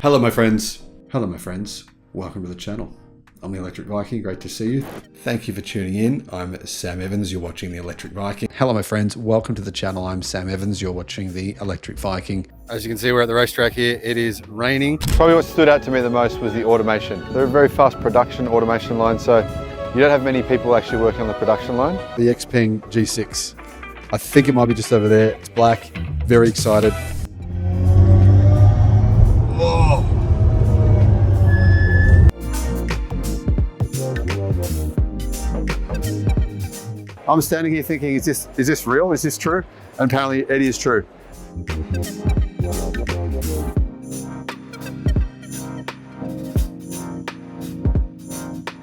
Hello my friends. Hello my friends. Welcome to the channel. I'm the Electric Viking. Great to see you. Thank you for tuning in. I'm Sam Evans. You're watching the Electric Viking. Hello my friends. Welcome to the channel. I'm Sam Evans. You're watching the Electric Viking. As you can see, we're at the racetrack here. It is raining. Probably what stood out to me the most was the automation. They're a very fast production automation line, so you don't have many people actually working on the production line. The Xpeng G6. I think it might be just over there. It's black. Very excited. Whoa. I'm standing here thinking, is this real? Is this true? And apparently it is true.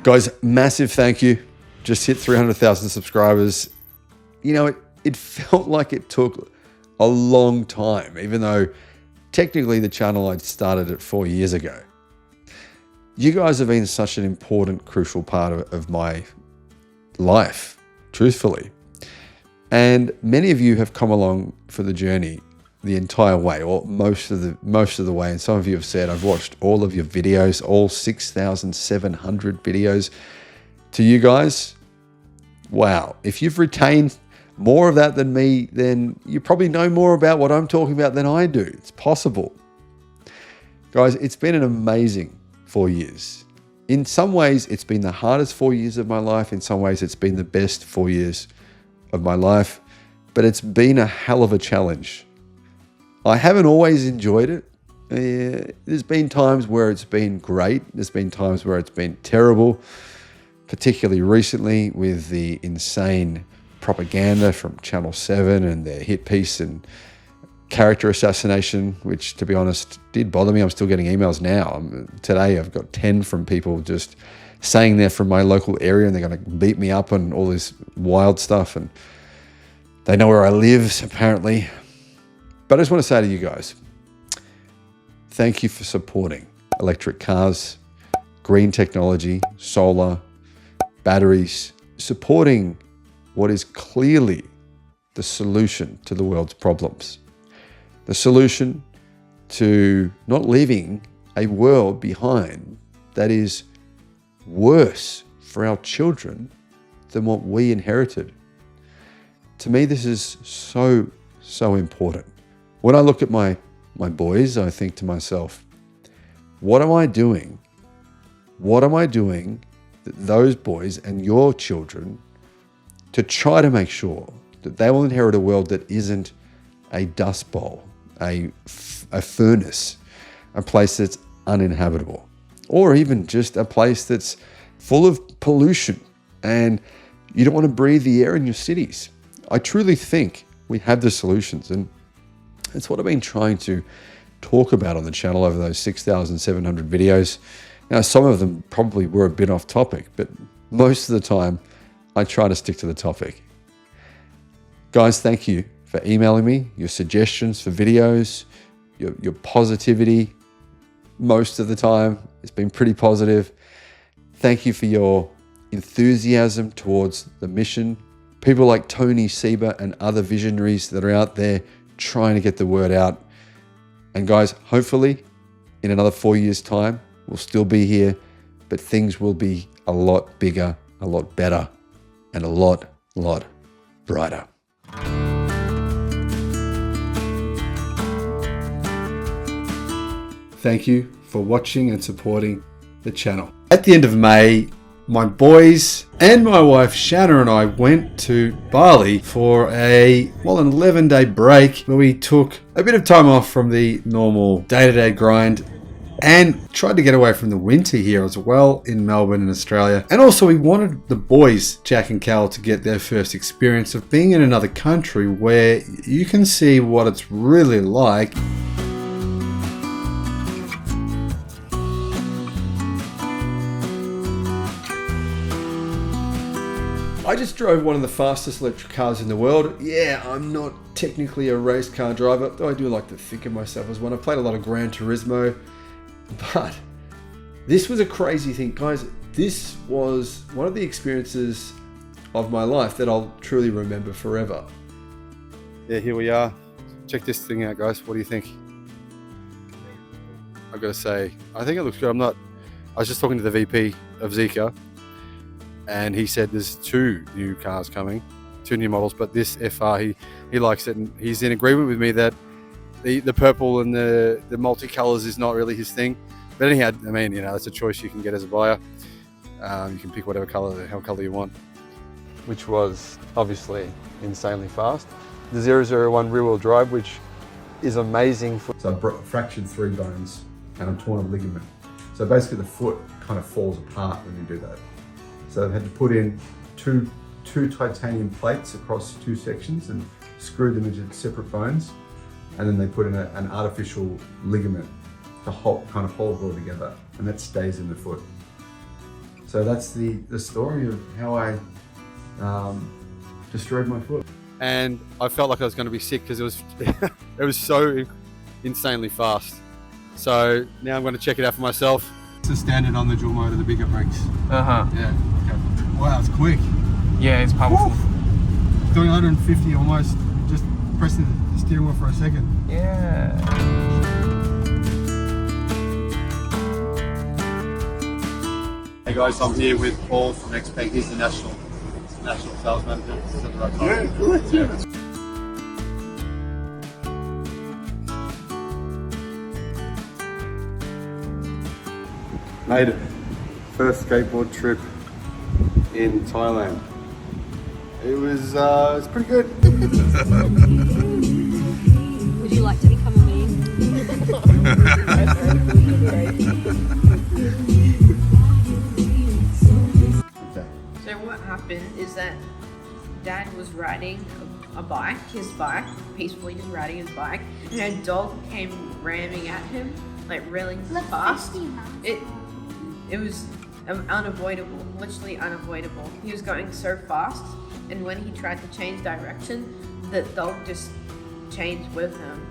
Guys, massive thank you. Just hit 300,000 subscribers. You know, it felt like it took a long time, even though technically the channel I'd started it 4 years ago. You guys have been such an important, crucial part of my life, truthfully. And many of you have come along for the journey the entire way, or most of the way. And some of you have said, I've watched all of your videos, all 6,700 videos. To you guys, wow. If you've retained more of that than me, then you probably know more about what I'm talking about than I do. It's possible. Guys, it's been an amazing 4 years. In some ways, it's been the hardest 4 years of my life. In some ways, it's been the best 4 years of my life. But it's been a hell of a challenge. I haven't always enjoyed it. There's been times where it's been great. There's been times where it's been terrible, particularly recently with the insane propaganda from Channel 7 and their hit piece and character assassination, which, to be honest, did bother me. I'm still getting emails now. Today, I've got 10 from people just saying they're from my local area and they're going to beat me up and all this wild stuff. And they know where I live, apparently. But I just want to say to you guys, thank you for supporting electric cars, green technology, solar, batteries, supporting what is clearly the solution to the world's problems. The solution to not leaving a world behind that is worse for our children than what we inherited. To me, this is so, so important. When I look at my boys, I think to myself, what am I doing? What am I doing that those boys and your children to try to make sure that they will inherit a world that isn't a dust bowl, a furnace, a place that's uninhabitable, or even just a place that's full of pollution and you don't want to breathe the air in your cities. I truly think we have the solutions, and it's what I've been trying to talk about on the channel over those 6,700 videos. Now, some of them probably were a bit off topic, but most of the time I try to stick to the topic. Guys, thank you for emailing me, your suggestions for videos, your positivity. Most of the time, it's been pretty positive. Thank you for your enthusiasm towards the mission. People like Tony Sieber and other visionaries that are out there trying to get the word out. And guys, hopefully in another 4 years' time, we'll still be here, but things will be a lot bigger, a lot better, and a lot brighter. Thank you for watching and supporting the channel. At the end of May, my boys and my wife Shanna and I went to Bali for an 11-day break where we took a bit of time off from the normal day-to-day grind and tried to get away from the winter here as well in Melbourne in Australia. And also we wanted the boys, Jack and Cal, to get their first experience of being in another country where you can see what it's really like. I just drove one of the fastest electric cars in the world. Yeah, I'm not technically a race car driver, though I do like to think of myself as one. I've played a lot of Gran Turismo, but this was a crazy thing. Guys, this was one of the experiences of my life that I'll truly remember forever. Yeah, here we are. Check this thing out, guys. What do you think? I've got to say, I think it looks good. I was just talking to the VP of Zika, and he said there's 2 new cars coming, 2 new models, but this FR, he likes it, and he's in agreement with me that the purple and the multicolors is not really his thing. But anyhow, I mean, you know, that's a choice you can get as a buyer. You can pick whatever color you want. Which was obviously insanely fast. The 001 rear-wheel drive, which is amazing. So I fractured 3 bones and I torn a ligament. So basically the foot kind of falls apart when you do that. So they had to put in two titanium plates across 2 sections and screw them into separate bones. And then they put in an artificial ligament to kind of hold it all together, and that stays in the foot. So that's the story of how I destroyed my foot. And I felt like I was going to be sick because it was so insanely fast. So now I'm going to check it out for myself. It's the standard on the dual motor, the bigger brakes. Yeah. Okay. Wow, it's quick. Yeah, it's powerful. Woo! Doing 150 almost, just pressing the steering wheel for a second. Yeah. Hey guys, I'm here with Paul from XPeng. He's the national sales manager. Is that the right time? Yeah, correct. Yeah. Made it. First skateboard trip in Thailand. It was it's pretty good. Would you like to become a So what happened is that Dad was riding his bike, peacefully just riding his bike, and a dog came ramming at him, like really fast. It was unavoidable, literally unavoidable. He was going so fast, and when he tried to change direction, the dog just changed with him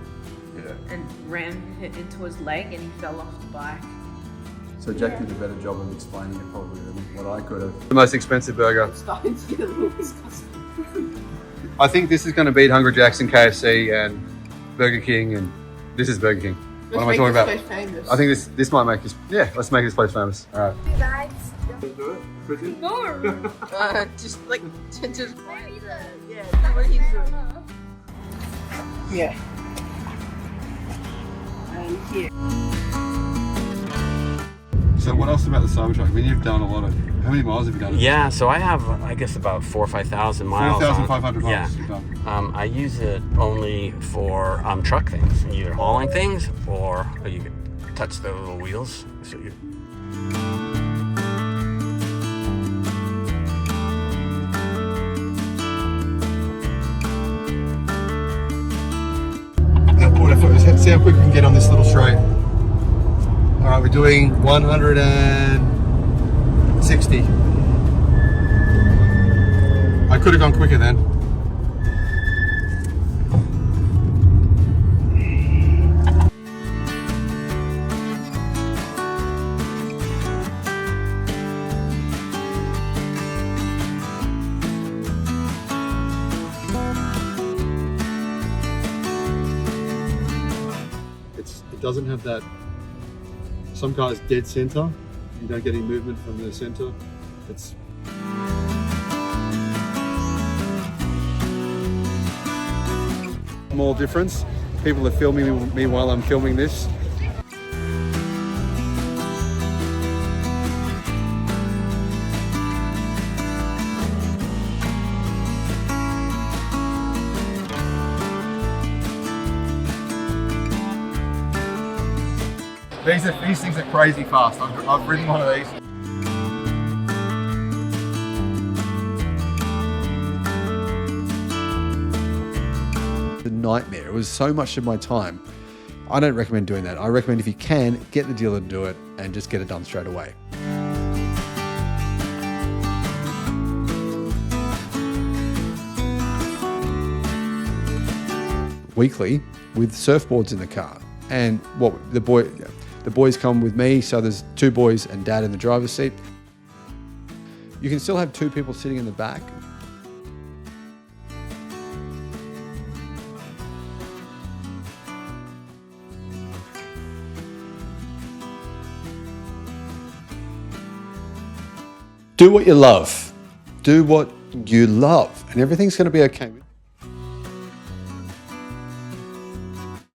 and rammed it into his leg, and he fell off the bike. So Jack did a better job of explaining it probably than what I could have. The most expensive burger. It's starting to get a little disgusting. I think this is going to beat Hungry Jack's and KFC and Burger King, and this is Burger King. What am I talking about? Famous. I think this might make this. Yeah, let's make this place famous. All right. Guys. No. Just like just Maybe the. yeah, do what he's doing. Yeah. And here. So what else about the Cybertruck? I mean, you've done a lot of. How many miles have you done? Yeah, so I have, I guess, about 4,000 or 5,000 miles. 4,500 miles Yeah. you've done. I use it only for truck things, either hauling things or you can touch the little wheels. So you. Let's see how quick we can get on this little straight. All right, we're doing 160. I could have gone quicker then. It doesn't have that. Some cars dead center. You don't get any movement from the center. It's small difference. People are filming me while I'm filming this. These things are crazy fast. I've ridden one of these. A nightmare. It was so much of my time. I don't recommend doing that. I recommend if you can, get the dealer to do it and just get it done straight away. Weekly with surfboards in the car. And what the boys come with me, so there's 2 boys and Dad in the driver's seat. You can still have 2 people sitting in the back. do what you love. Do what you love, and everything's going to be okay.